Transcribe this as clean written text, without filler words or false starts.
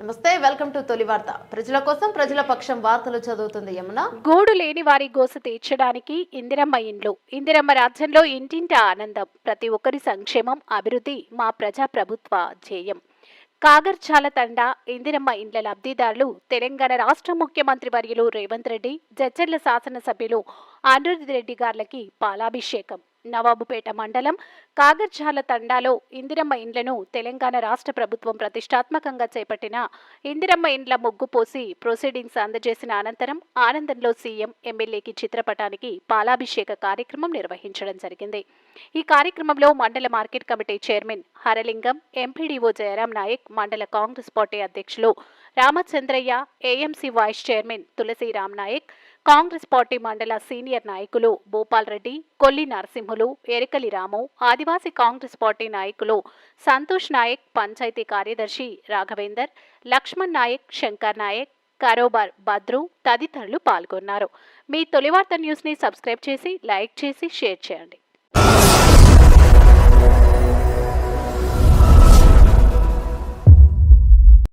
నమస్తే, welcome to తొలి వార్త. ప్రజల కోసం ప్రజల పక్షం వార్తలు చదువుతుంది యమున. గూడు లేని వారి గోస తీర్చడానికి ఇందిరమ్మ ఇండ్లు. ఇందిరమ్మ రాజ్యంలో ఇంటింట ఆనందం. ప్రతి ఒక్కరి సంక్షేమం, అభివృద్ధి మా ప్రజా ప్రభుత్వ ధ్యేయం. కాగర్చాల తండా ఇందిరమ్మ ఇండ్ల లబ్ధిదారులు తెలంగాణ రాష్ట్ర ముఖ్యమంత్రి వర్యులు రేవంత్ రెడ్డి, జడ్చర్ల శాసనసభ్యులు అనిరుద్ రెడ్డి గార్లకి పాలాభిషేకం. నవాబుపేట మండలం కాగర్చాల తండాలో ఇందిరమ్మ ఇండ్లను తెలంగాణ రాష్ట్ర ప్రభుత్వం ప్రతిష్టాత్మకంగా చేపట్టిన ఇందిరమ్మ ఇండ్ల ముగ్గు పోసి ప్రొసీడింగ్స్ అందజేసిన అనంతరం ఆనందంలో సీఎం, ఎమ్మెల్యేకి చిత్రపటానికి పాలాభిషేక కార్యక్రమం నిర్వహించడం జరిగింది. ఈ కార్యక్రమంలో మండల market committee chairman Haralingam, MPDO Jayaram Nayak, మండల కాంగ్రెస్ పార్టీ అధ్యక్షులు Ramachandraiah, AMC vice chairman Tulasiram Nayak, Congress party మండల సీనియర్ నాయకులు భూపాల్ రెడ్డి, కొల్లి నరసింహులు, ఎరికలి రాము, ఆదివాసీ కాంగ్రెస్ పార్టీ నాయకులు సంతోష్ నాయక్, పంచాయతీ కార్యదర్శి రాఘవేందర్, లక్ష్మణ్ నాయక్, శంకర్ నాయక్, కరోబార్ భద్రు తదితరులు పాల్గొన్నారు. మీ తొలివార్త న్యూస్ ని సబ్స్క్రైబ్ చేసి, లైక్ చేసి, షేర్ చేయండి.